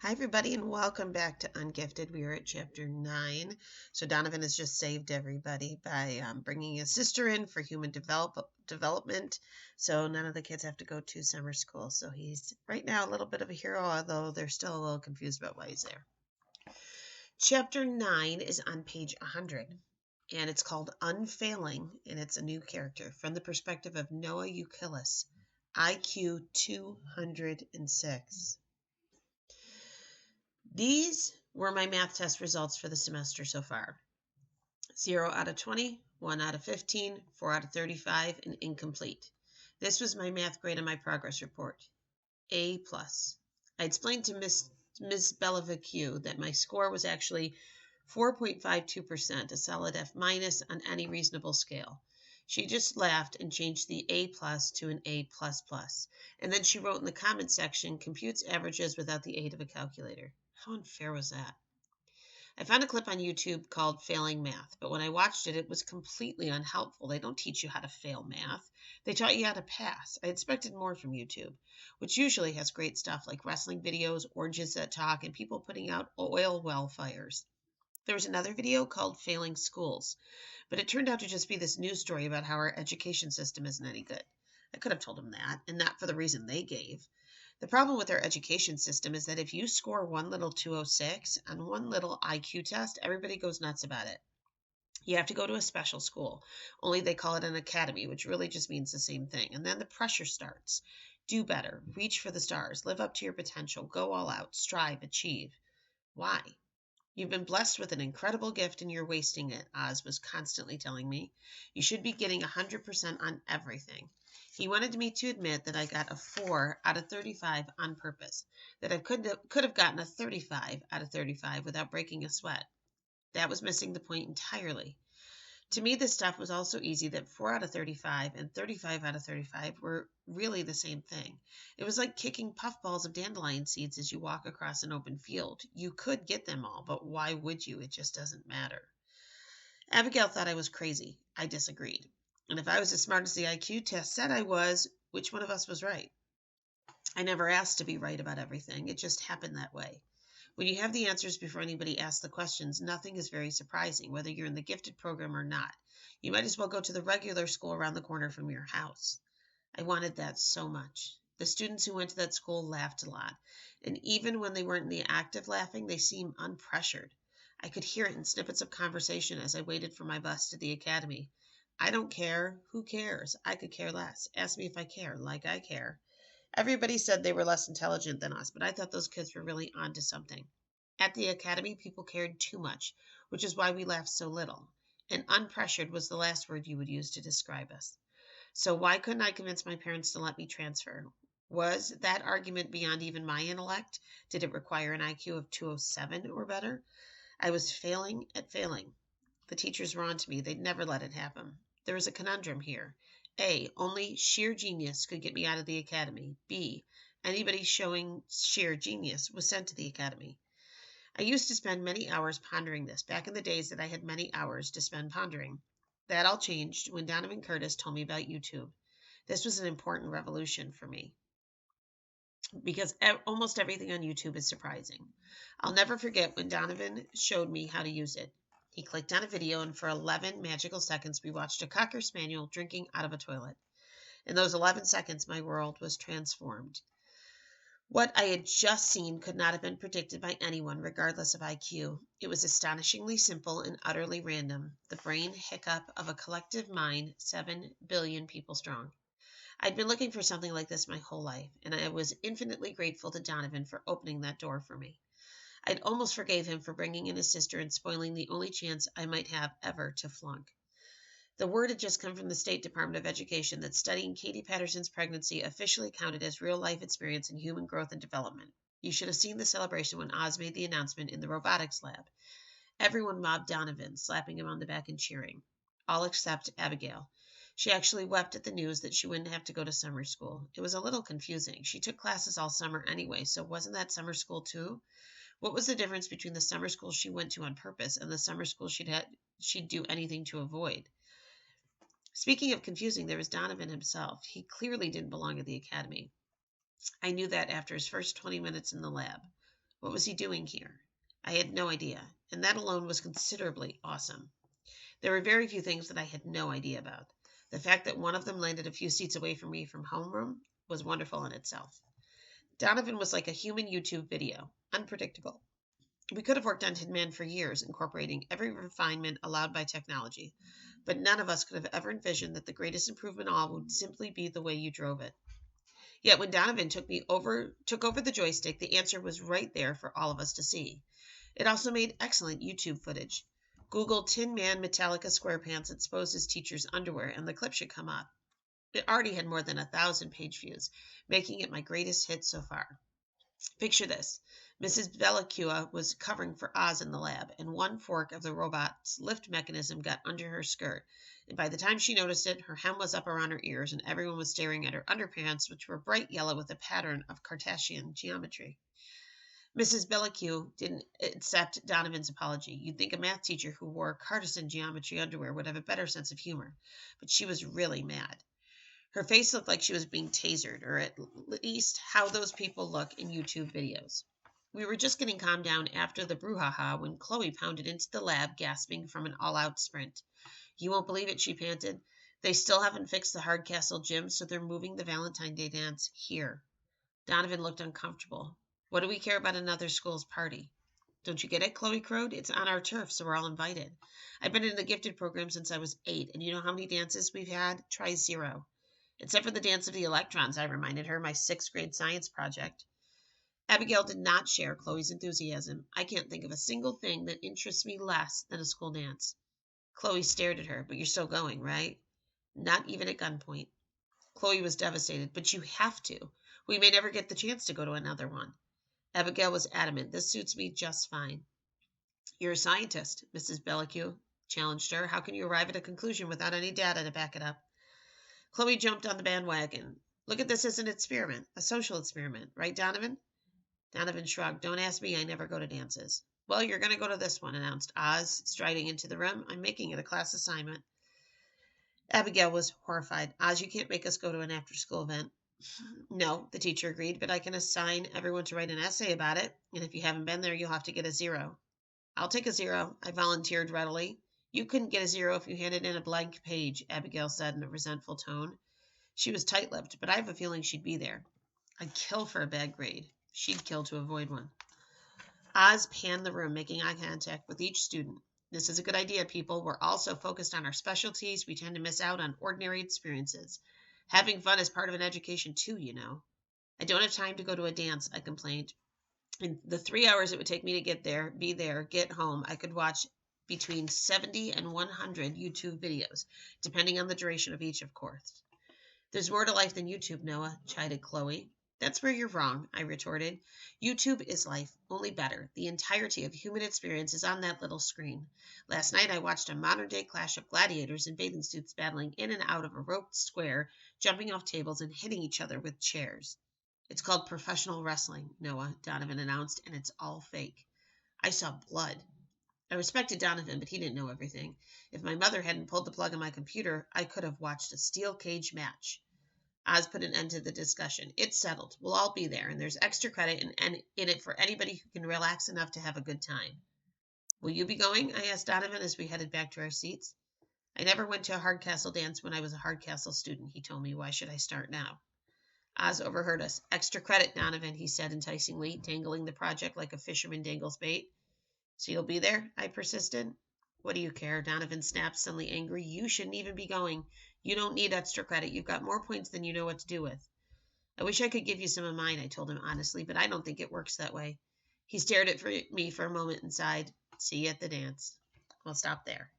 Hi, everybody, and welcome back to Ungifted. We are at chapter 9. So, Donovan has just saved everybody by bringing his sister in for human development. So, none of the kids have to go to summer school. So, he's right now a little bit of a hero, although they're still a little confused about why he's there. Chapter 9 is on page 100, and it's called Unfailing, and it's a new character from the perspective of Noah Euclidus, IQ 206. These were my math test results for the semester so far. 0 out of 20, 1 out of 15, 4 out of 35, and incomplete. This was my math grade on my progress report. A+. I explained to Miss Bellavecchio that my score was actually 4.52%, a solid F- on any reasonable scale. She just laughed and changed the A+ to an A++. And then she wrote in the comment section, computes averages without the aid of a calculator. How unfair was that? I found a clip on YouTube called Failing Math, but when I watched it, it was completely unhelpful. They don't teach you how to fail math. They taught you how to pass. I expected more from YouTube, which usually has great stuff like wrestling videos, oranges that talk, and people putting out oil well fires. There was another video called Failing Schools, but it turned out to just be this news story about how our education system isn't any good. I could have told them that, and not for the reason they gave. The problem with our education system is that if you score one little 206 on one little IQ test, everybody goes nuts about it. You have to go to a special school, only they call it an academy, which really just means the same thing. And then the pressure starts. Do better, reach for the stars, live up to your potential, go all out, strive, achieve. Why? You've been blessed with an incredible gift and you're wasting it, Oz was constantly telling me. You should be getting 100% on everything. He wanted me to admit that I got a 4 out of 35 on purpose, that I could have gotten a 35 out of 35 without breaking a sweat. That was missing the point entirely. To me, this stuff was also easy that 4 out of 35 and 35 out of 35 were really the same thing. It was like kicking puffballs of dandelion seeds as you walk across an open field. You could get them all, but why would you? It just doesn't matter. Abigail thought I was crazy. I disagreed. And if I was as smart as the IQ test said I was, which one of us was right? I never asked to be right about everything. It just happened that way. When you have the answers before anybody asks the questions, nothing is very surprising, whether you're in the gifted program or not. You might as well go to the regular school around the corner from your house. I wanted that so much. The students who went to that school laughed a lot, and even when they weren't in the act of laughing, they seemed unpressured. I could hear it in snippets of conversation as I waited for my bus to the academy. I don't care. Who cares? I could care less. Ask me if I care, like I care. Everybody said they were less intelligent than us, but I thought those kids were really onto something. At the academy, people cared too much, which is why we laughed so little. And unpressured was the last word you would use to describe us. So why couldn't I convince my parents to let me transfer? Was that argument beyond even my intellect? Did it require an IQ of 207 or better? I was failing at failing. The teachers were on to me. They'd never let it happen. There was a conundrum here. A, only sheer genius could get me out of the academy. B, anybody showing sheer genius was sent to the academy. I used to spend many hours pondering this, back in the days that I had many hours to spend pondering. That all changed when Donovan Curtis told me about YouTube. This was an important revolution for me because almost everything on YouTube is surprising. I'll never forget when Donovan showed me how to use it. He clicked on a video, and for 11 magical seconds, we watched a Cocker Spaniel drinking out of a toilet. In those 11 seconds, my world was transformed. What I had just seen could not have been predicted by anyone, regardless of IQ. It was astonishingly simple and utterly random, the brain hiccup of a collective mind 7 billion people strong. I'd been looking for something like this my whole life, and I was infinitely grateful to Donovan for opening that door for me. I'd almost forgave him for bringing in his sister and spoiling the only chance I might have ever to flunk. The word had just come from the State Department of Education that studying Katie Patterson's pregnancy officially counted as real-life experience in human growth and development. You should have seen the celebration when Oz made the announcement in the robotics lab. Everyone mobbed Donovan, slapping him on the back and cheering. All except Abigail. She actually wept at the news that she wouldn't have to go to summer school. It was a little confusing. She took classes all summer anyway, so wasn't that summer school too? What was the difference between the summer school she went to on purpose and the summer school she'd do anything to avoid? Speaking of confusing, there was Donovan himself. He clearly didn't belong at the academy. I knew that after his first 20 minutes in the lab. What was he doing here? I had no idea, and that alone was considerably awesome. There were very few things that I had no idea about. The fact that one of them landed a few seats away from me from homeroom was wonderful in itself. Donovan was like a human YouTube video, unpredictable. We could have worked on Tin Man for years, incorporating every refinement allowed by technology, but none of us could have ever envisioned that the greatest improvement of all would simply be the way you drove it. Yet when Donovan took over the joystick, the answer was right there for all of us to see. It also made excellent YouTube footage. Google Tin Man Metallica SquarePants exposes teacher's underwear, and the clip should come up. It already had more than 1,000 page views, making it my greatest hit so far. Picture this. Mrs. Bellicua was covering for Oz in the lab, and one fork of the robot's lift mechanism got under her skirt. And by the time she noticed it, her hem was up around her ears, and everyone was staring at her underpants, which were bright yellow with a pattern of Cartesian geometry. Mrs. Bellicue didn't accept Donovan's apology. You'd think a math teacher who wore Cartesian geometry underwear would have a better sense of humor, but she was really mad. Her face looked like she was being tasered, or at least how those people look in YouTube videos. We were just getting calmed down after the brouhaha when Chloe pounded into the lab, gasping from an all-out sprint. You won't believe it, she panted. They still haven't fixed the Hardcastle gym, so they're moving the Valentine Day dance here. Donovan looked uncomfortable. What do we care about another school's party? Don't you get it? Chloe crowed. It's on our turf, so we're all invited. I've been in the gifted program since I was 8, and you know how many dances we've had? Try 0. Except for the dance of the electrons, I reminded her, my 6th grade science project. Abigail did not share Chloe's enthusiasm. I can't think of a single thing that interests me less than a school dance. Chloe stared at her. But you're still going, right? Not even at gunpoint. Chloe was devastated. But you have to. We may never get the chance to go to another one. Abigail was adamant. This suits me just fine. You're a scientist, Mrs. Bellicue challenged her. How can you arrive at a conclusion without any data to back it up? Chloe jumped on the bandwagon. Look at this as an experiment, a social experiment, right, Donovan? Donovan shrugged. Don't ask me, I never go to dances. Well, you're going to go to this one, announced Oz, striding into the room. I'm making it a class assignment. Abigail was horrified. Oz, you can't make us go to an after-school event. No, the teacher agreed, but I can assign everyone to write an essay about it, and if you haven't been there, you'll have to get a 0. I'll take a 0, I volunteered readily. You couldn't get a 0 if you handed in a blank page, Abigail said in a resentful tone. She was tight-lipped, but I have a feeling she'd be there. I'd kill for a bad grade. She'd kill to avoid one. Oz panned the room, making eye contact with each student. This is a good idea, people. We're all so focused on our specialties, we tend to miss out on ordinary experiences. Having fun is part of an education, too, you know. I don't have time to go to a dance, I complained. In the 3 hours it would take me to get there, get home, I could watch between 70 and 100 YouTube videos, depending on the duration of each, of course. There's more to life than YouTube, Noah, chided Chloe. That's where you're wrong, I retorted. YouTube is life, only better. The entirety of human experience is on that little screen. Last night I watched a modern-day clash of gladiators in bathing suits battling in and out of a roped square, jumping off tables and hitting each other with chairs. It's called professional wrestling, Noah, Donovan announced, and it's all fake. I saw blood. I respected Donovan, but he didn't know everything. If my mother hadn't pulled the plug on my computer, I could have watched a steel cage match. Oz put an end to the discussion. It's settled. We'll all be there, and there's extra credit in it for anybody who can relax enough to have a good time. Will you be going? I asked Donovan as we headed back to our seats. I never went to a Hardcastle dance when I was a Hardcastle student, he told me. Why should I start now? Oz overheard us. Extra credit, Donovan, he said enticingly, dangling the project like a fisherman dangles bait. So you'll be there? I persisted. What do you care? Donovan snapped, suddenly angry. You shouldn't even be going. You don't need extra credit. You've got more points than you know what to do with. I wish I could give you some of mine, I told him honestly, but I don't think it works that way. He stared at me for a moment and sighed. See you at the dance. We'll stop there.